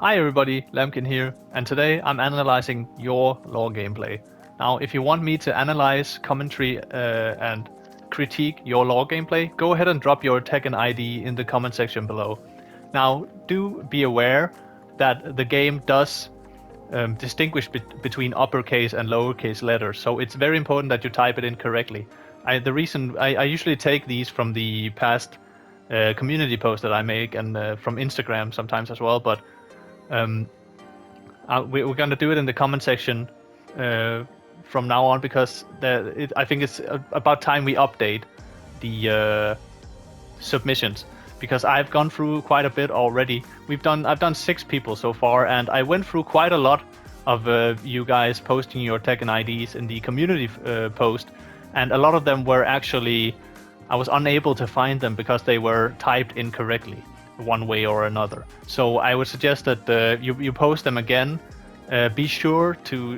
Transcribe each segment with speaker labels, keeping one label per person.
Speaker 1: Hi everybody, Lambkin here, and today I'm analyzing your law gameplay. Now, if you want me to analyze, commentary, and critique your law gameplay, go ahead and drop your tag and ID in the comment section below. Now, do be aware that the game does distinguish between uppercase and lowercase letters, so it's very important that you type it in correctly. I usually take these from the past community posts that I make and from Instagram sometimes as well, but we're going to do it in the comment section from now on because I think it's about time we update the submissions, because I've gone through quite a bit already. I've done 6 people so far, and I went through quite a lot of you guys posting your tech and IDs in the community post, and a lot of them were actually, I was unable to find them because they were typed incorrectly one way or another. So I would suggest that you post them again. Be sure to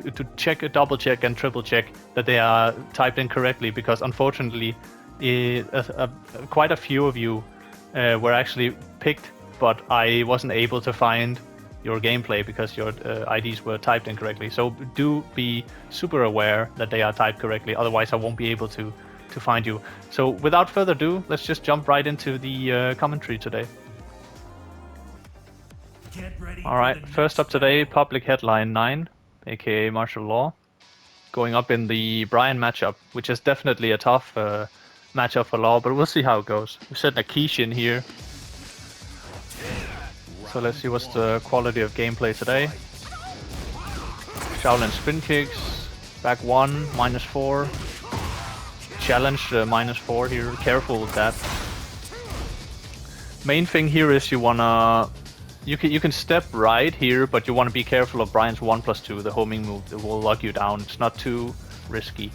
Speaker 1: double check and triple check that they are typed in correctly, because unfortunately quite a few of you were actually picked, but I wasn't able to find your gameplay because your IDs were typed incorrectly. So do be super aware that they are typed correctly, otherwise I won't be able to find you. So without further ado, let's just jump right into the commentary today. Alright, first up today, Public Headline 9, aka Martial Law, going up in the Bryan matchup, which is definitely a tough matchup for Law, but we'll see how it goes. We're setting a quiche in here, so let's see what's the quality of gameplay today. Shaolin spin kicks, back 1, -4, challenge -4 here, careful with that. Main thing here is you wanna... You can step right here, but you want to be careful of Bryan's 1+2, the homing move that will lock you down. It's not too risky.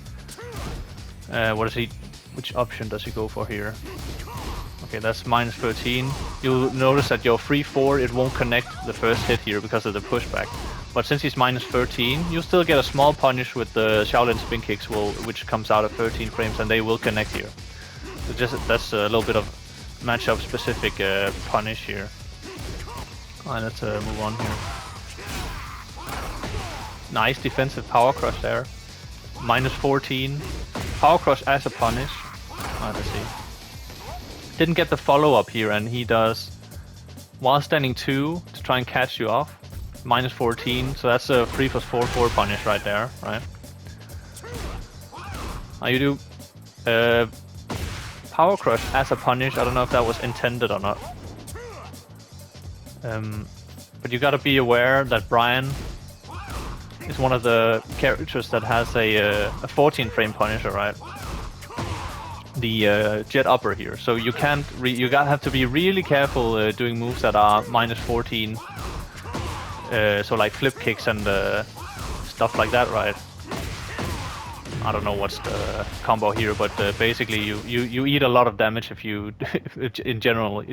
Speaker 1: Which option does he go for here? Okay, that's -13. You'll notice that your 3-4, it won't connect the first hit here because of the pushback. But since he's -13, you'll still get a small punish with the Shaolin spin kicks, which comes out at 13 frames, and they will connect here. So that's a little bit of matchup specific punish here. Alright, let's move on here. Nice defensive power crush there. -14. Power crush as a punish. Alright, let's see. Didn't get the follow-up here, and he does while standing 2 to try and catch you off. -14, so that's a 3+4/4 punish right there, right? Now you do power crush as a punish. I don't know if that was intended or not. But you gotta be aware that Bryan is one of the characters that has a 14 frame punisher, right? The jet upper here. So you can't. You gotta have to be really careful doing moves that are -14. So like flip kicks and stuff like that, right? I don't know what's the combo here, but basically you eat a lot of damage if you,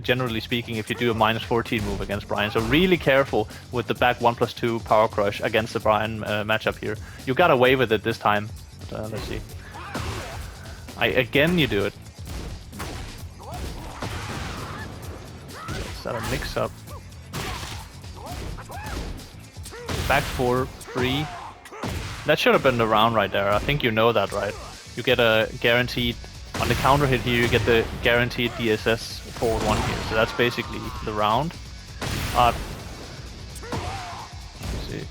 Speaker 1: generally speaking, if you do a -14 move against Bryan. So really careful with the back 1+2 power crush against the Bryan matchup here. You got away with it this time. But, let's see. Again, you do it. Is that a mix-up? Back 4-3. That should have been the round right there. I think you know that, right? You get a guaranteed... On the counter hit here, you get the guaranteed DSS forward 1 here. So that's basically the round. Let's see.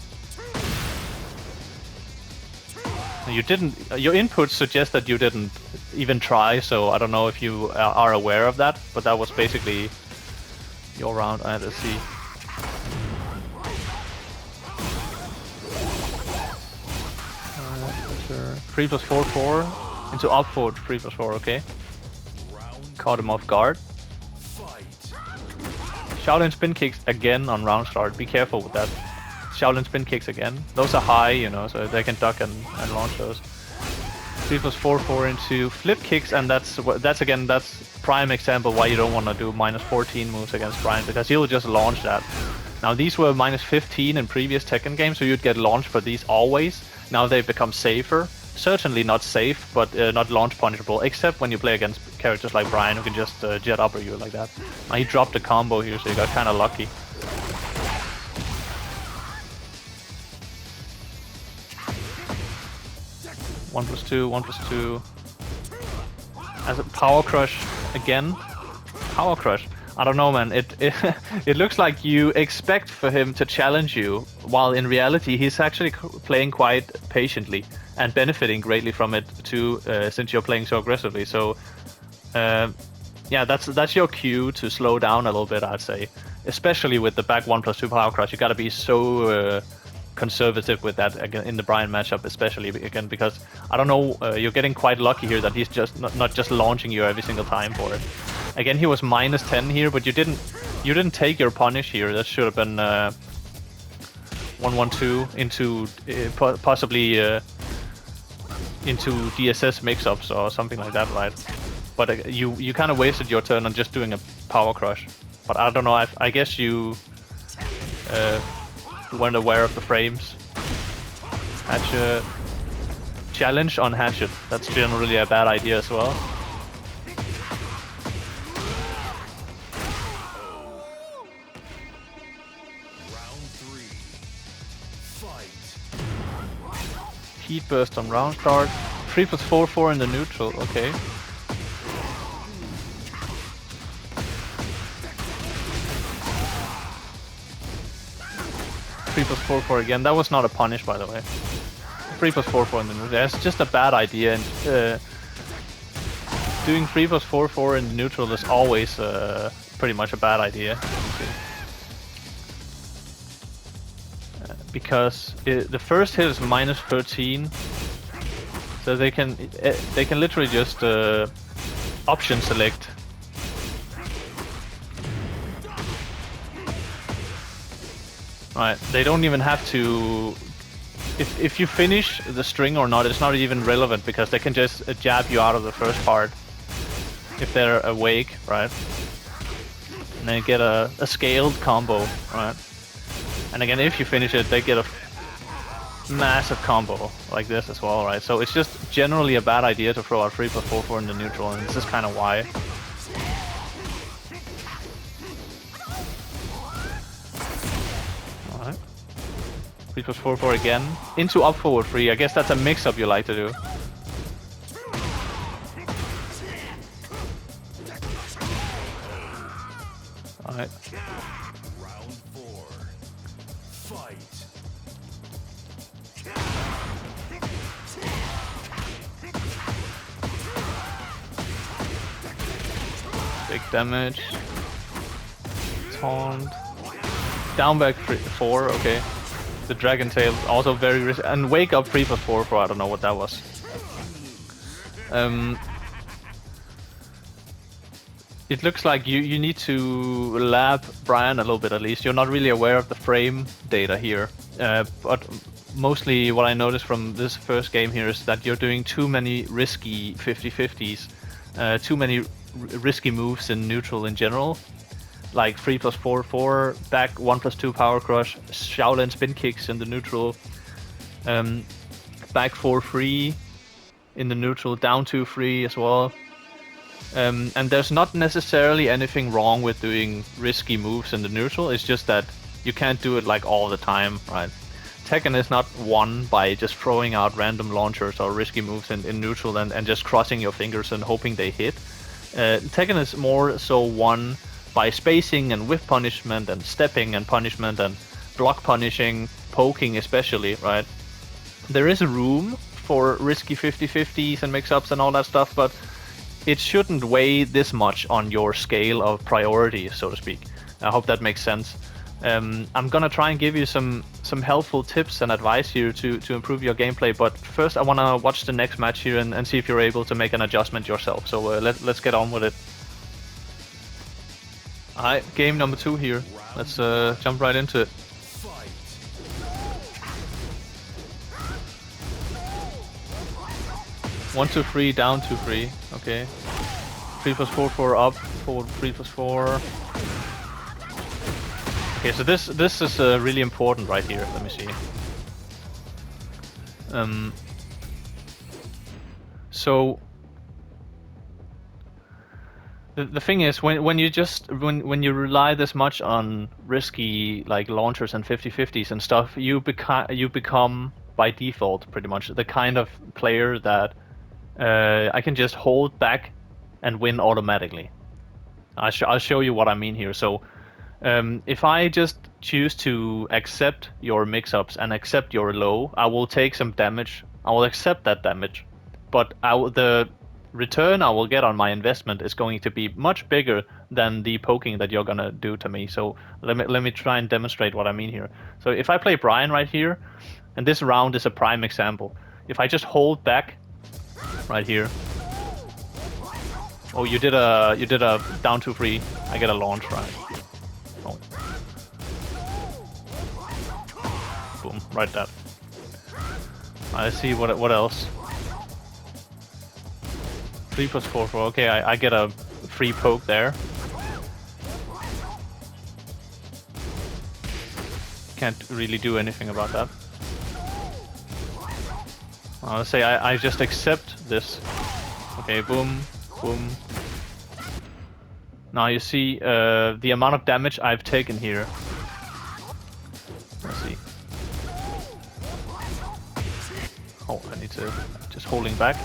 Speaker 1: You didn't... Your inputs suggest that you didn't even try, so I don't know if you are aware of that, but that was basically your round. Let's see. Sure. 3+4/4 into up forward 3+4, okay. Caught him off guard. Shaolin spin kicks again on round start. Be careful with that. Shaolin spin kicks again. Those are high, you know, so they can duck and launch those. 3+4/4 into flip kicks, and that's prime example why you don't want to do -14 moves against Bryan, because he'll just launch that. Now these were -15 in previous Tekken games, so you'd get launched for these always. Now they've become safer. Certainly not safe, but not launch punishable, except when you play against characters like Bryan, who can just jet upper you like that. Now he dropped a combo here, so you got kind of lucky. 1+2, 1+2. As a power crush again. Power crush. I don't know, man. It looks like you expect for him to challenge you, while in reality he's actually playing quite patiently and benefiting greatly from it too, since you're playing so aggressively. So, yeah, that's your cue to slow down a little bit, I'd say. Especially with the back 1+2 power crush, you gotta be so conservative with that again in the Bryan matchup, especially again because I don't know, you're getting quite lucky here that he's just not just launching you every single time for it. Again, he was -10 here, but you didn't take your punish here. That should have been 1-1-2 into possibly into DSS mix-ups or something like that, right? But you kind of wasted your turn on just doing a power crush. But I don't know. I guess you weren't aware of the frames. Hatchet challenge on Hatchet. That's generally a bad idea as well. Heat burst on round start. 3+4/4 in the neutral. Okay. Three plus 4/4 again. That was not a punish, by the way. 3+4/4 in the neutral. That's just a bad idea. And doing 3+4/4 in the neutral is always pretty much a bad idea. Because the first hit is -13, so they can literally just option select. Right, they don't even have to. If you finish the string or not, it's not even relevant because they can just jab you out of the first part if they're awake, right? And then get a scaled combo, right? And again, if you finish it, they get a massive combo like this as well, right? So it's just generally a bad idea to throw out 3+4/4 in the neutral, and this is kind of why. Alright. 3+4/4 again. Into up forward 3. I guess that's a mix-up you like to do. Alright. Big damage. Taunt. Down back 4, okay. The Dragon Tail also very risky. And wake up 3+4/4, I don't know what that was. It looks like you need to lab Bryan a little bit at least. You're not really aware of the frame data here. But mostly what I noticed from this first game here is that you're doing too many risky 50-50s. Too many risky moves in neutral in general. Like 3+4/4, back 1+2 power crush, Shaolin spin kicks in the neutral. Back 4-3 in the neutral, down 2-3 as well. And there's not necessarily anything wrong with doing risky moves in the neutral, it's just that you can't do it like all the time, right? Tekken is not won by just throwing out random launchers or risky moves in neutral and just crossing your fingers and hoping they hit. Tekken is more so won by spacing and whiff punishment and stepping and punishment and block punishing, poking especially, right? There is room for risky 50-50s and mix-ups and all that stuff, but it shouldn't weigh this much on your scale of priority, so to speak. I hope that makes sense. I'm gonna try and give you some helpful tips and advice here to improve your gameplay, but first I wanna watch the next match here and see if you're able to make an adjustment yourself. So let's get on with it. Alright, game number 2 here. Let's jump right into it. One, 2, 3, down 2, 3. Okay. 3+4/4 up, forward 3+4. Okay, so this is really important right here. Let me see. So the thing is, when you rely this much on risky like launchers and 50-50s and stuff, you become by default, pretty much the kind of player that I can just hold back and win automatically. I'll show you what I mean here. So if I just choose to accept your mix-ups and accept your low, I will take some damage. I will accept that damage, but the return I will get on my investment is going to be much bigger than the poking that you're gonna do to me. So let me try and demonstrate what I mean here. So if I play Bryan right here, and this round is a prime example. If I just hold back right here. Oh, you did a down 2-3. I get a launch, right? Oh. Boom, right that. Let's see what else. 3 + 4 4. Okay, I get a free poke there. Can't really do anything about that. Let's say I just accept this. Okay, boom, boom. Now you see the amount of damage I've taken here. Let's see. Oh, I need to just holding back.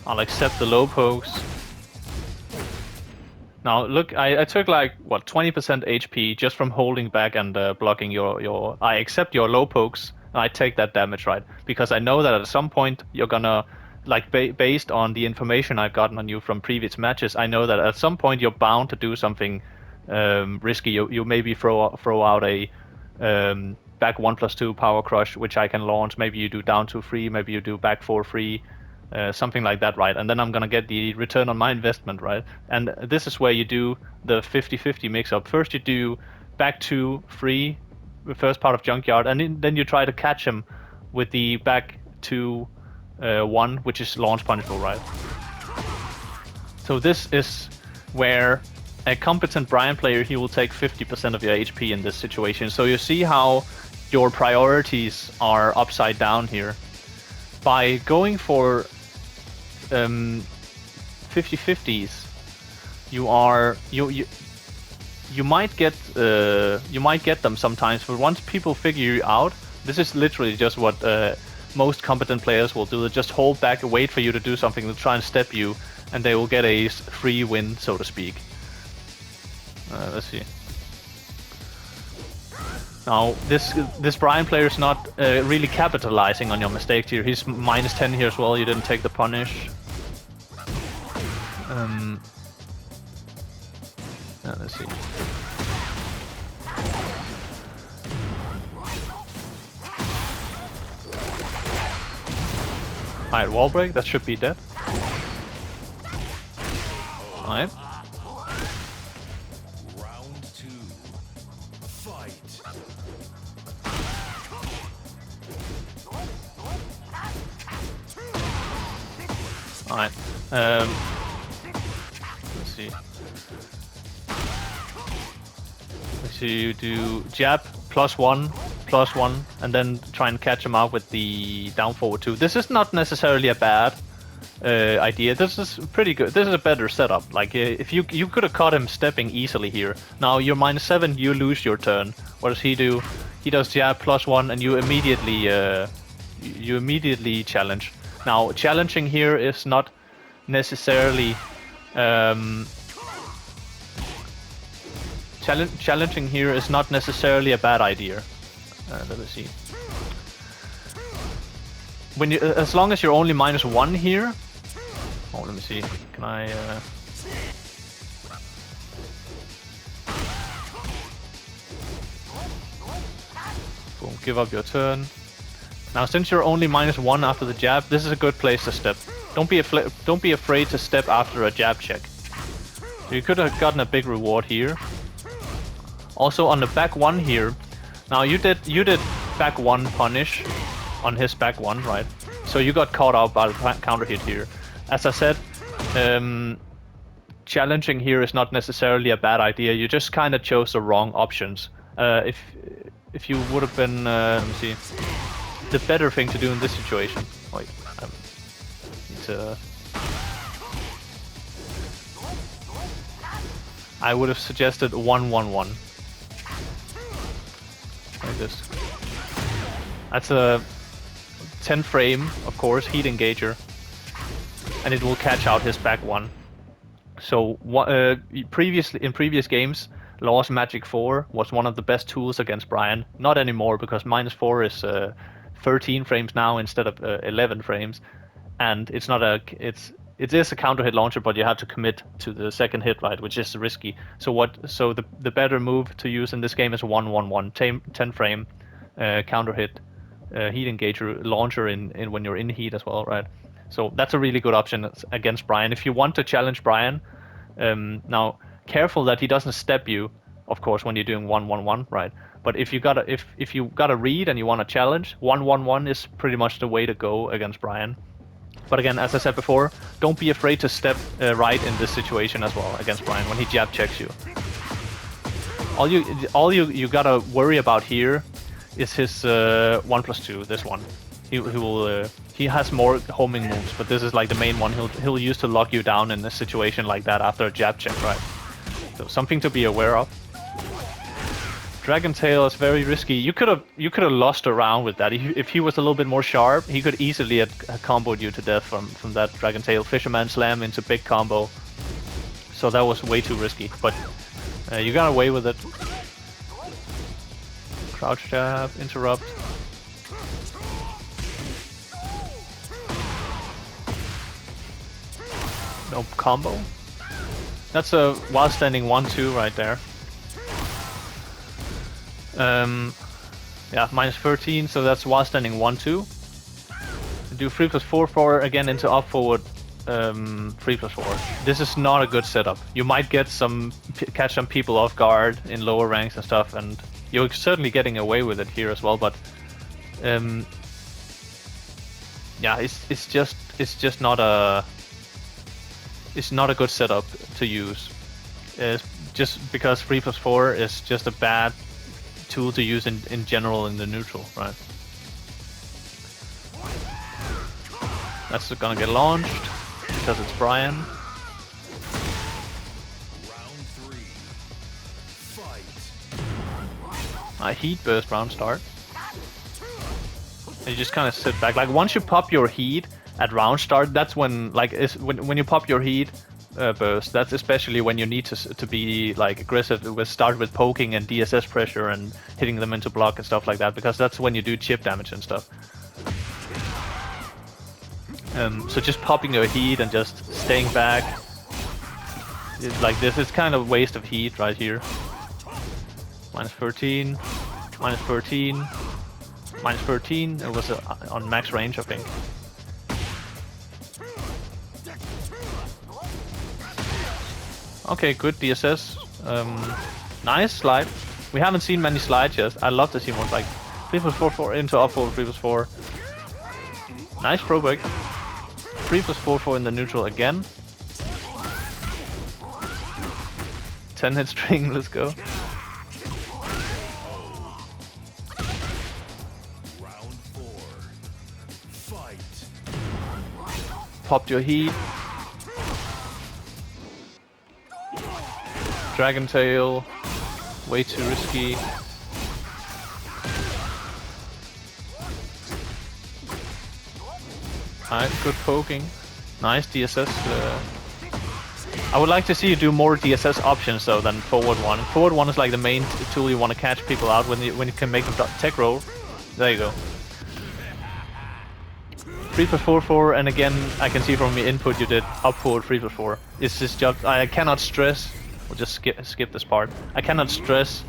Speaker 1: I'll accept the low pokes. Now look, I took like what 20% HP just from holding back and blocking your. I accept your low pokes and I take that damage, right? Because I know that at some point you're gonna, like based on the information I've gotten on you from previous matches, I know that at some point you're bound to do something risky. You maybe throw out a back 1+2 power crush, which I can launch. Maybe you do down 2-3. Maybe you do back 4-3. Something like that, right? And then I'm gonna get the return on my investment, right? And this is where you do the 50-50 mix-up. First you do back 2-3, the first part of Junkyard, and then you try to catch him with the back 2-1, which is launch punishable, right? So this is where a competent Bryan player, he will take 50% of your HP in this situation. So you see how your priorities are upside down here. By going for 50-50s, you might get them sometimes, but once people figure you out, this is literally just what most competent players will do. They just hold back, wait for you to do something, to try and step you, and they will get a free win, so to speak. Let's see. Now, this Bryan player is not really capitalizing on your mistakes here. He's -10 here as well. You didn't take the punish. Let's see. Alright, wall break. That should be dead. Alright. Alright, let's see. So you do jab +1, and then try and catch him out with the down forward 2. This is not necessarily a bad idea. This is pretty good. This is a better setup. Like if you could have caught him stepping easily here. Now you're -7, you lose your turn. What does he do? He does jab +1, and you immediately challenge. Now, challenging here is not necessarily challenging here is not necessarily a bad idea. Let me see. When you, as long as you're only -1 here. Oh, let me see. Can I? Boom. Give up your turn. Now, since you're only -1 after the jab, this is a good place to step. Don't be afraid to step after a jab check. So you could have gotten a big reward here. Also on the back 1 here. Now you did back 1 punish on his back 1, right? So you got caught out by the counter hit here. As I said, challenging here is not necessarily a bad idea. You just kind of chose the wrong options. If you would have been, let me see. The better thing to do in this situation. Wait, I would have suggested 1-1-1. like this. That's a 10 frame, of course, heat engager, and it will catch out his back one. So in previous games, Law's Magic 4 was one of the best tools against Bryan. Not anymore, because -4 is 13 frames now instead of 11 frames, and it is a counter hit launcher, but you have to commit to the second hit, right, which is risky. So the better move to use in this game is 1-1-1, 10 frame counter hit heat engager launcher in when you're in heat as well, right? So that's a really good option against Bryan. If you want to challenge Bryan, now careful that he doesn't step you, of course, when you're doing 1-1-1, right? But if you got a read and you want to challenge, 1-1-1 is pretty much the way to go against Bryan. But again, as I said before, don't be afraid to step right in this situation as well against Bryan when he jab checks you. All you gotta worry about here is his 1+2. This one, he has more homing moves, but this is like the main one he'll use to lock you down in a situation like that after a jab check, right? So something to be aware of. Dragon Tail is very risky. You could have lost a round with that. If he was a little bit more sharp, he could easily have comboed you to death from that Dragon Tail. Fisherman Slam into big combo. So that was way too risky, but you got away with it. Crouch jab, interrupt. No combo. That's a while standing 1-2 right there. Yeah, -13, so that's while standing 1-2. Do 3+4 again into up forward 3+4. This is not a good setup. You might get catch some people off guard in lower ranks and stuff, and you're certainly getting away with it here as well. But yeah, it's just not a good setup to use. Just because 3+4 is just a bad tool to use in general in the neutral, right? That's gonna get launched because it's Bryan.
Speaker 2: Round 3. Fight.
Speaker 1: I heat burst round start. And you just kind of sit back. Like once you pop your heat at round start, that's when when you pop your heat burst. That's especially when you need to be like aggressive. Start with poking and DSS pressure and hitting them into block and stuff like that, because that's when you do chip damage and stuff. So just popping your heat and just staying back, like this is kind of waste of heat right here. -13, -13, -13. It was on max range, I think. Okay, good DSS. Nice slide. We haven't seen many slides yet. I'd love to see more, like 3+4 into up forward 3+4. Nice pro break. 3+4 in the neutral again. 10 hit string, let's go.
Speaker 2: Round 4. Fight.
Speaker 1: Popped your heat. Dragon Tail. Way too risky. Alright, good poking. Nice DSS. I would like to see you do more DSS options though than forward one. Forward one is like the main tool you want to catch people out when you can make them tech roll. There you go. 3+4, and again I can see from your input you did up forward 3+4. It's just job. I cannot stress. We'll just skip this part. I cannot stress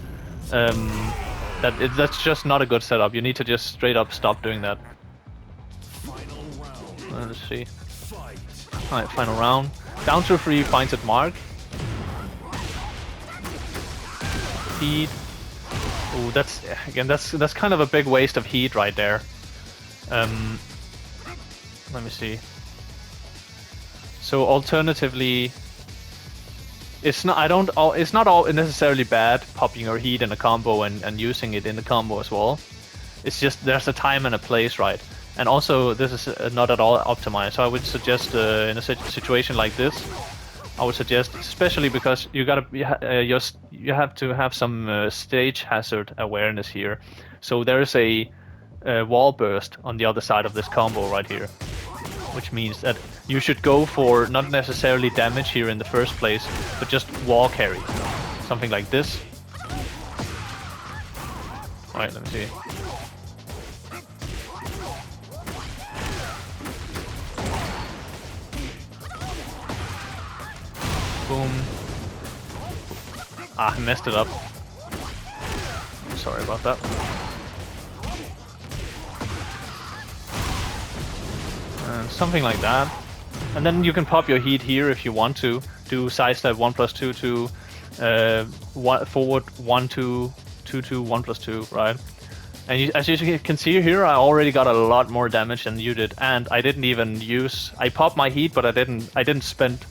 Speaker 1: that's just not a good setup. You need to just straight up stop doing that.
Speaker 2: Final round.
Speaker 1: Let's see.
Speaker 2: Fight.
Speaker 1: Alright, final round. Down to 3 finds at mark. Heat. Ooh, that's kind of a big waste of heat right there. Let me see. So alternatively, it's not all necessarily bad popping your heat in a combo and using it in the combo as well. It's just there's a time and a place, right? And also this is not at all optimized. So I would suggest in a situation like this, I would suggest, especially because you have to have some stage hazard awareness here. So there is a wall burst on the other side of this combo right here, which means that you should go for not necessarily damage here in the first place, but just wall carry, something like this. All right, let me see. Boom. Ah, I messed it up. Sorry about that. Something like that. And then you can pop your heat here if you want to. Do sidestep 1+2 to forward 1, 2, 2, 2, 1+2, right? And as you can see here, I already got a lot more damage than you did, and I didn't even use. I popped my heat, but I didn't spend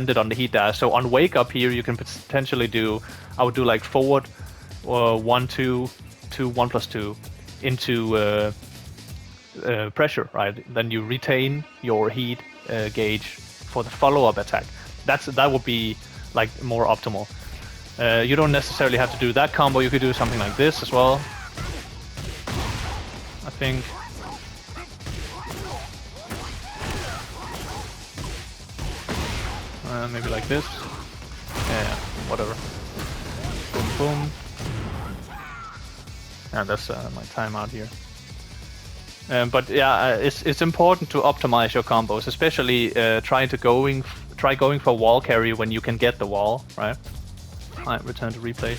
Speaker 1: it on the heat dash. So on wake up here, you can potentially do. I would do like forward 1, 2, 2, 1+2 into pressure, right? Then you retain your heat gauge for the follow-up attack. That would be like more optimal. You don't necessarily have to do that combo. You could do something like this as well, I think. Maybe like this. Yeah, whatever. Boom, boom. Yeah, that's my timeout here. But yeah, it's important to optimize your combos, especially try going for wall carry when you can get the wall, right? Alright, return to replay.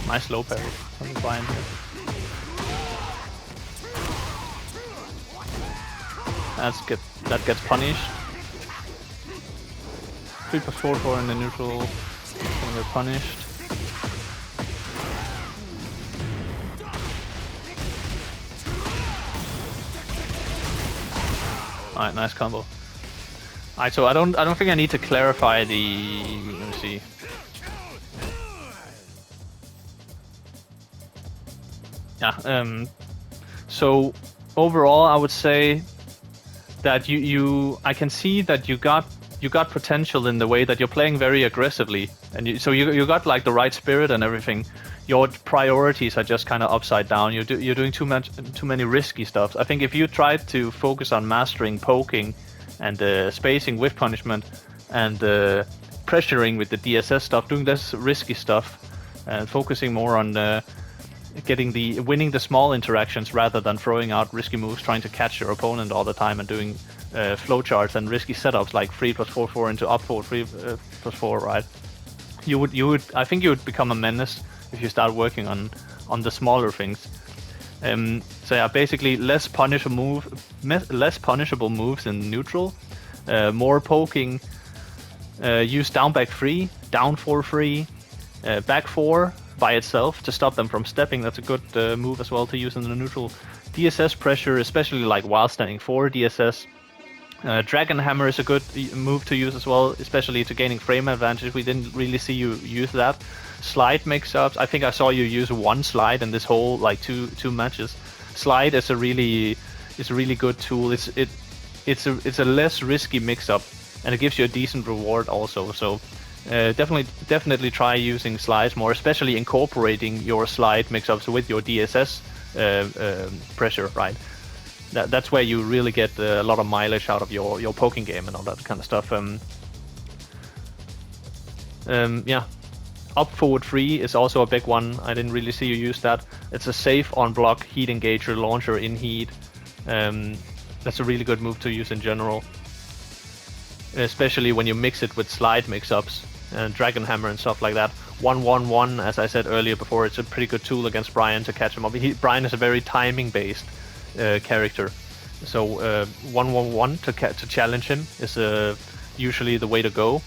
Speaker 1: Nice low parry from the Bryan here. That gets punished. 3+4 in the neutral, and they're punished. Alright, nice combo. Alright, so I don't think I need to clarify the. Let me see. Yeah. So overall, I would say that I can see that you got potential in the way that you're playing very aggressively, and you got like the right spirit and everything. Your priorities are just kind of upside down. You're doing too many risky stuff. I think if you tried to focus on mastering poking and spacing with punishment and pressuring with the DSS stuff, doing less risky stuff, and focusing more on winning the small interactions rather than throwing out risky moves, trying to catch your opponent all the time and doing flowcharts and risky setups like 3+4 into up forward 3+4, right? I think you would become a menace if you start working on the smaller things. So yeah, basically less punishable moves in neutral, more poking. Use down back 3, down 4 free, back 4 by itself to stop them from stepping. That's a good move as well to use in the neutral. DSS pressure, especially like while standing 4 DSS. Dragon Hammer is a good move to use as well, especially to gaining frame advantage. We didn't really see you use that. Slide mix-ups. I think I saw you use one slide in this whole like two matches. Slide is a really good tool. It's a less risky mix-up, and it gives you a decent reward also. So definitely try using slides more, especially incorporating your slide mix-ups with your DSS pressure, right? That's where you really get a lot of mileage out of your poking game and all that kind of stuff. Yeah, up forward 3 is also a big one. I didn't really see you use that. It's a safe on block heat engager launcher in heat. That's a really good move to use in general, especially when you mix it with slide mix-ups, Dragon Hammer and stuff like that. 1-1-1, as I said earlier before, it's a pretty good tool against Bryan to catch him up. Bryan is a very timing-based character, so 1-1-1 to challenge him is usually the way to go.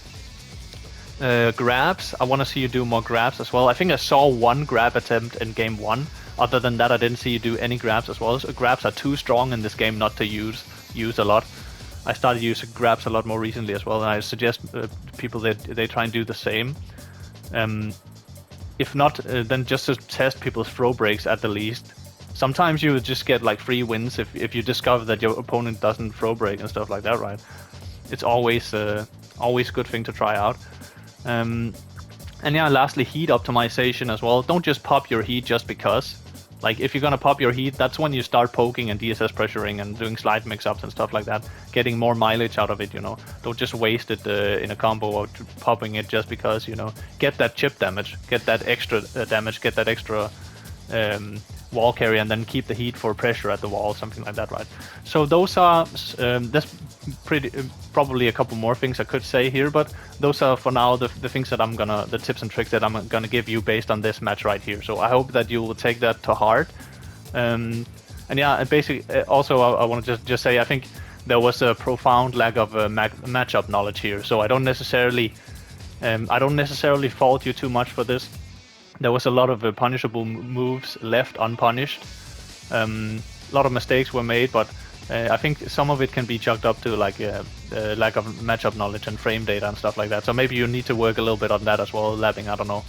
Speaker 1: Grabs, I want to see you do more grabs as well. I think I saw one grab attempt in game 1. Other than that, I didn't see you do any grabs as well. So grabs are too strong in this game not to use a lot. I started using grabs a lot more recently as well, and I suggest people that they try and do the same. if not, then just to test people's throw breaks at the least. Sometimes you just get like free wins if you discover that your opponent doesn't throw break and stuff like that, right? It's always always a good thing to try out. And yeah, lastly, heat optimization as well. Don't just pop your heat just because. Like, if you're gonna pop your heat, that's when you start poking and DSS pressuring and doing slide mix-ups and stuff like that, getting more mileage out of it, you know. Don't just waste it in a combo or popping it just because, you know. Get that chip damage, get that extra damage, get that extra wall carry, and then keep the heat for pressure at the wall, something like that, right? So those are, that's probably a couple more things I could say here, but those are for now the things that the tips and tricks that I'm gonna give you based on this match right here. So I hope that you will take that to heart. And yeah, basically, also I want to just say I think there was a profound lack of matchup knowledge here. So I don't necessarily fault you too much for this. There was a lot of punishable moves left unpunished. A lot of mistakes were made, but I think some of it can be chalked up to like lack of matchup knowledge and frame data and stuff like that. So maybe you need to work a little bit on that as well, labbing. I don't know.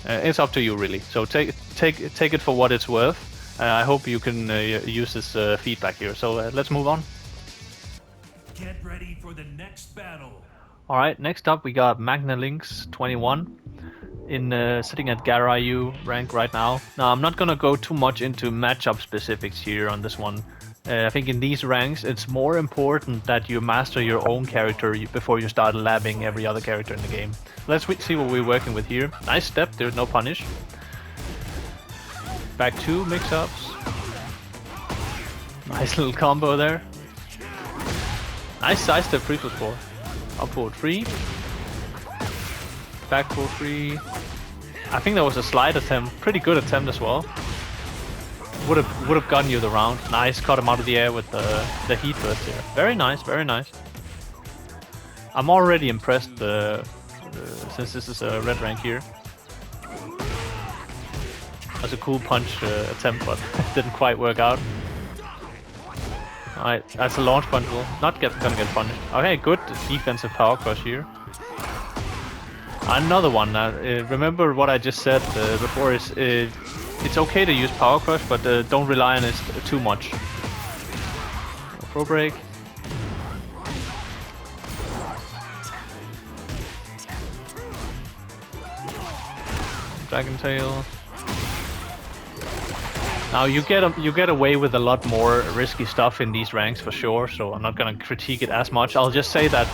Speaker 1: It's up to you really. So take it for what it's worth. I hope you can use this feedback here. So let's move on.
Speaker 2: Get ready for the next battle.
Speaker 1: All right, next up we got Magnalinks 21. Sitting at Garayu rank right now. Now I'm not gonna go too much into matchup specifics here on this one. I think in these ranks it's more important that you master your own character before you start labbing every other character in the game. Let's see what we're working with here. Nice step, there's no punish. Back 2 mix-ups. Nice little combo there. Nice side step 3+4. Up forward 3. Back 4-3. I think that was a slide attempt. Pretty good attempt as well. Would have gotten you the round. Nice, caught him out of the air with the heat burst here. Very nice, very nice. I'm already impressed since this is a red rank here. That's a cool punch attempt, but didn't quite work out. Alright, that's a launch punch. Not gonna get punished. Okay, good defensive power crush here. Another one. Remember what I just said before is it's okay to use power crush, but don't rely on it too much. Pro break. Dragon tail. Now you get away with a lot more risky stuff in these ranks for sure. So I'm not gonna critique it as much. I'll just say that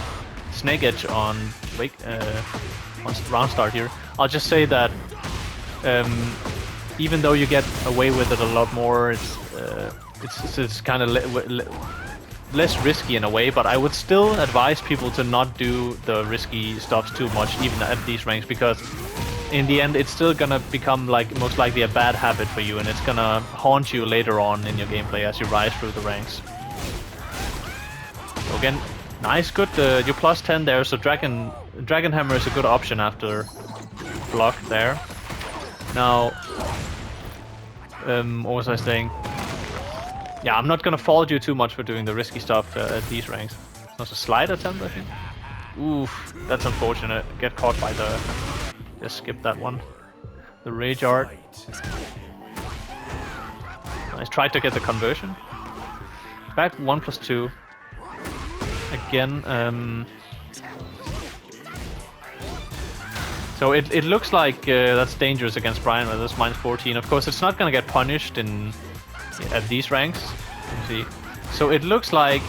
Speaker 1: Snake Edge on round start here. I'll just say that even though you get away with it a lot more, it's kind of less risky in a way. But I would still advise people to not do the risky stuff too much, even at these ranks, because in the end it's still gonna become like most likely a bad habit for you, and it's gonna haunt you later on in your gameplay as you rise through the ranks. So again, nice, good. You plus 10 there, so Dragon Hammer is a good option after block there. Now, what was I saying? Yeah, I'm not gonna fault you too much for doing the risky stuff at these ranks. That's a slide attempt, I think. Oof, that's unfortunate. Get caught by the... Just skip that one. The Rage Art. Nice, tried to get the conversion. Back 1+2. Again, so it looks like that's dangerous against Bryan with this -14. Of course, it's not gonna get punished at these ranks. Let's see. So it looks like,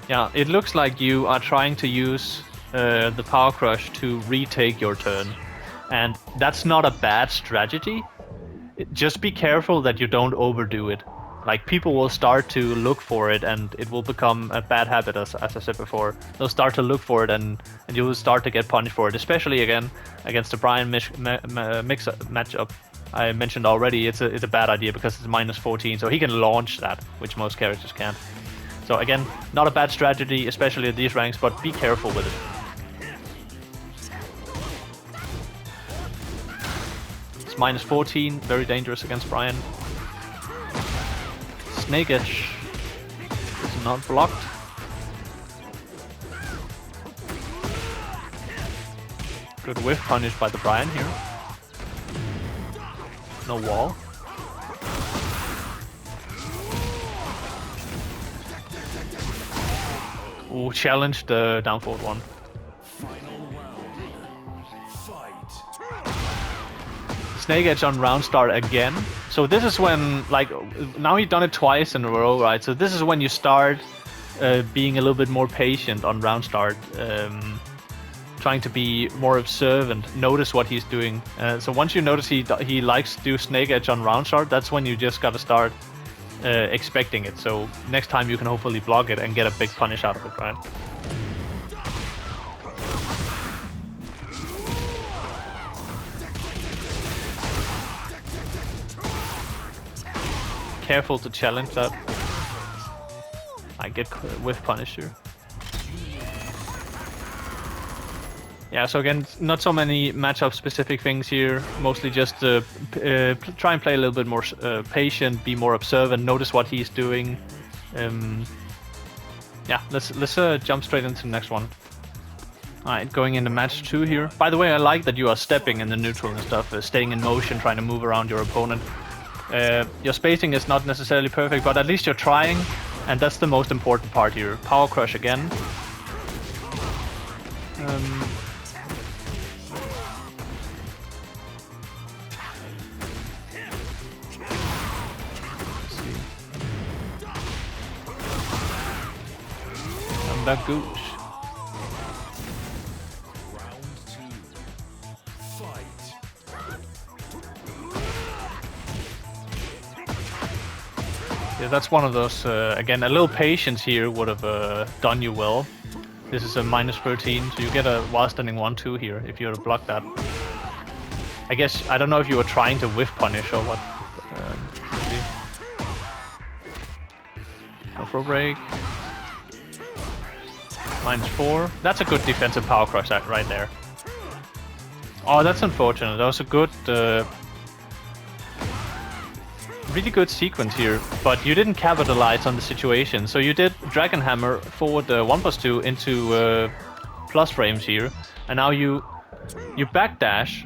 Speaker 1: yeah, it looks like you are trying to use the Power Crush to retake your turn, and that's not a bad strategy. Just be careful that you don't overdo it. Like, people will start to look for it, and it will become a bad habit, as I said before. They'll start to look for it, and you will start to get punished for it, especially again against the Bryan mix matchup I mentioned already. It's a bad idea because it's -14, so he can launch that, which most characters can't. So again, not a bad strategy, especially at these ranks, but be careful with it. It's -14, very dangerous against Bryan. Snake Edge is not blocked. Good whiff punish by the Bryan here. No wall. Ooh, challenge the down forward one.
Speaker 2: Final round. Fight.
Speaker 1: Snake Edge on round start again. So this is when, like, now you've done it twice in a row, right? So this is when you start being a little bit more patient on round start. Trying to be more observant, notice what he's doing. So once you notice he likes to do Snake Edge on round start, that's when you just gotta start expecting it. So next time you can hopefully block it and get a big punish out of it, right? Careful to challenge that. I get whiff punish here. Yeah, so again, not so many matchup specific things here. Mostly just try and play a little bit more patient, be more observant, notice what he's doing. Yeah, let's jump straight into the next one. Alright, going into match 2 here. By the way, I like that you are stepping in the neutral and stuff, staying in motion, trying to move around your opponent. Your spacing is not necessarily perfect, but at least you're trying, and that's the most important part here. Power crush again. That gooch.
Speaker 2: Round 2. Fight.
Speaker 1: Yeah, that's one of those. Again, a little patience here would have done you well. This is a -13, so you get a while standing 1-2 here if you were to block that. I guess I don't know if you were trying to whiff punish or what. Go for a break. -4. That's a good defensive power crush right there. Oh, that's unfortunate. That was a good, really good sequence here, but you didn't capitalize on the situation. So you did Dragon Hammer forward 1+2 into plus frames here, and now you backdash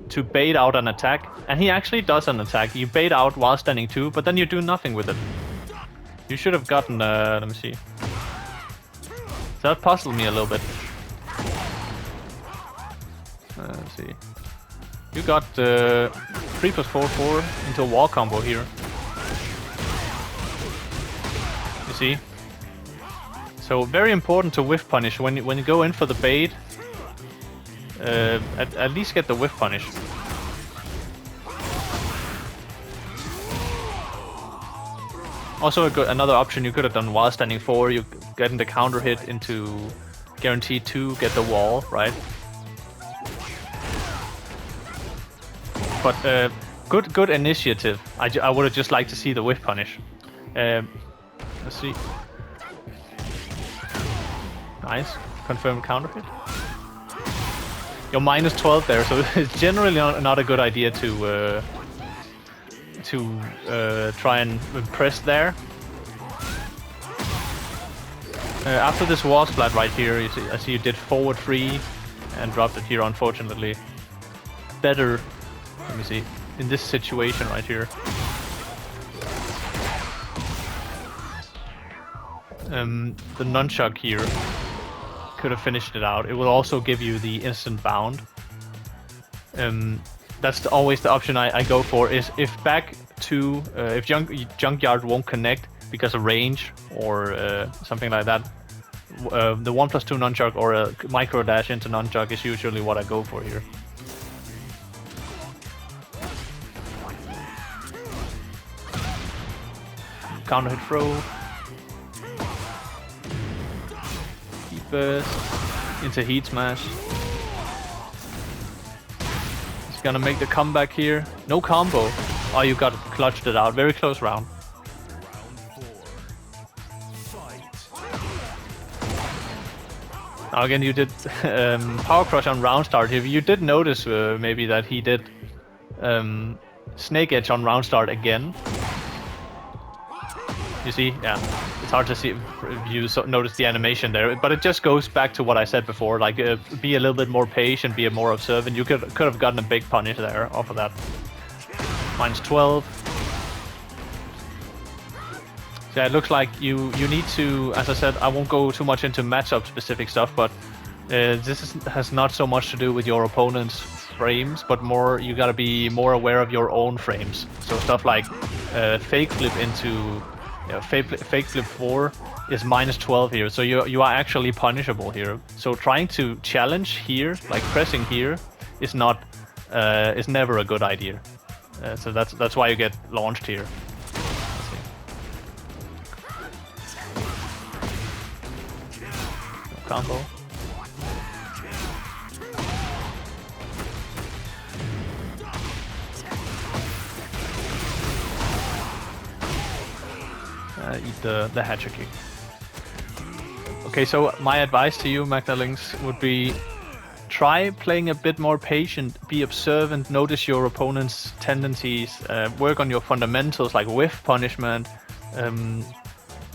Speaker 1: to bait out an attack, and he actually does an attack. You bait out while standing 2, but then you do nothing with it. You should have gotten, let me see. That puzzled me a little bit. Let's see. You got 3+4/4 into a wall combo here. You see? So very important to whiff punish when you go in for the bait. At least get the whiff punish. Also another option you could have done while standing 4, you getting the counter hit into guaranteed 2, get the wall, right? But good initiative. I would have just liked to see the whiff punish. Let's see. Nice, confirmed counter hit. You're -12 there, so it's generally not a good idea to try and impress there. After this wall splat right here, I see you did forward 3 and dropped it here, unfortunately. Better, let me see, in this situation right here. The nunchuck here could have finished it out. It will also give you the instant bound. That's always the option I go for, is if back 2, if Junkyard won't connect because of range or something like that, the 1+2 nunchuck or a micro dash into nunchuck is usually what I go for here. Counter hit throw. Heat burst into heat smash. He's gonna make the comeback here. No combo. Oh, you got clutched it out. Very close round. Now again, you did power crush on round start here. You did notice maybe that he did Snake Edge on round start again. You see, yeah, it's hard to see if you notice the animation there, but it just goes back to what I said before. Like, be a little bit more patient, be more observant. You could have gotten a big punish there off of that. minus 12. So yeah, it looks like you need to, as I said, I won't go too much into matchup specific stuff, but has not so much to do with your opponent's frames, but more you gotta be more aware of your own frames. So stuff like fake flip into fake flip 4 is minus 12 here, so you are actually punishable here. So trying to challenge here, like pressing here, is never a good idea. So that's why you get launched here. Combo. Eat the hatcher kick. Okay, so my advice to you, Magdalens, would be try playing a bit more patient, be observant, notice your opponent's tendencies, work on your fundamentals like whiff punishment,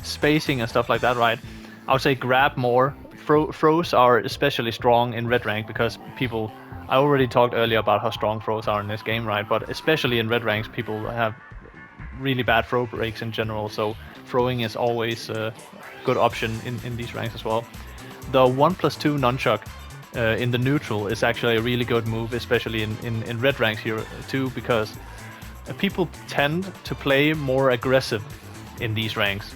Speaker 1: spacing and stuff like that, right? I would say grab more. Throws are especially strong in red rank because people, I already talked earlier about how strong throws are in this game, right? But especially in red ranks, people have really bad throw breaks in general, so throwing is always a good option in these ranks as well. The 1+2 nunchuck in the neutral is actually a really good move, especially in red ranks here too, because people tend to play more aggressive in these ranks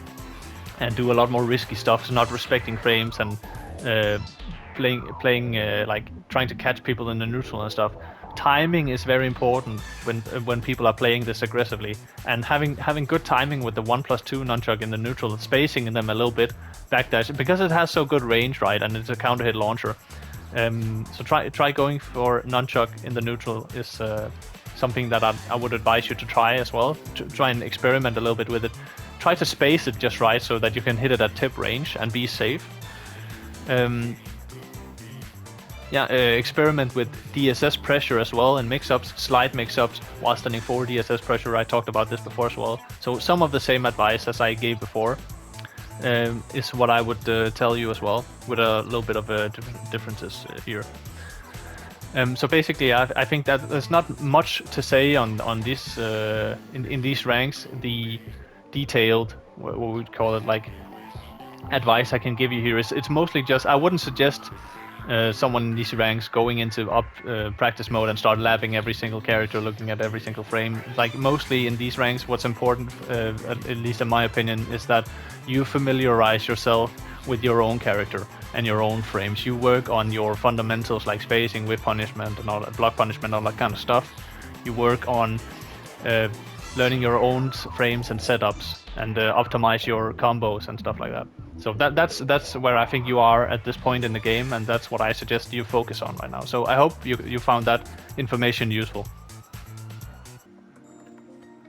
Speaker 1: and do a lot more risky stuff, not respecting frames and playing like trying to catch people in the neutral and stuff. Timing is very important when people are playing this aggressively, and having good timing with the 1+2 nunchuck in the neutral, spacing them a little bit, backdash, because it has so good range, right, and it's a counter hit launcher. So try going for nunchuck in the neutral is something that I would advise you to try as well. To try and experiment a little bit with it. Try to space it just right so that you can hit it at tip range and be safe. Experiment with DSS pressure as well and mix-ups, slide mix-ups while standing for DSS pressure. I talked about this before as well. So some of the same advice as I gave before is what I would tell you as well, with a little bit of differences here. So basically, I think that there's not much to say on this in these ranks. The detailed, what we'd call it, like advice I can give you here is it's mostly just, I wouldn't suggest someone in these ranks going into practice mode and start labbing every single character, looking at every single frame. Like mostly in these ranks, what's important, at least in my opinion, is that you familiarize yourself with your own character and your own frames. You work on your fundamentals like spacing, whip punishment, and all that, block punishment, all that kind of stuff. You work on learning your own frames and setups, and optimize your combos and stuff like that. So that's where I think you are at this point in the game, and that's what I suggest you focus on right now. So I hope you found that information useful.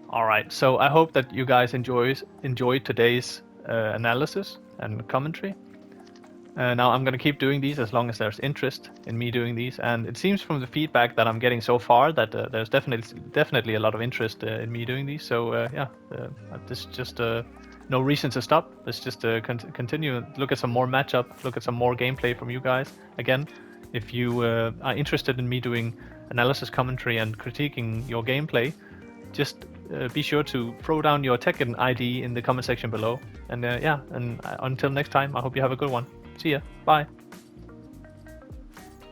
Speaker 1: Alright, so I hope that you guys enjoyed today's analysis and commentary. Now I'm gonna keep doing these as long as there's interest in me doing these, and it seems from the feedback that I'm getting so far that there's definitely a lot of interest in me doing these. So this just no reason to stop. Let's just continue, look at some more matchup, look at some more gameplay from you guys. Again, if you are interested in me doing analysis, commentary, and critiquing your gameplay, just be sure to throw down your Tekken ID in the comment section below. And until next time, I hope you have a good one. See ya. Bye.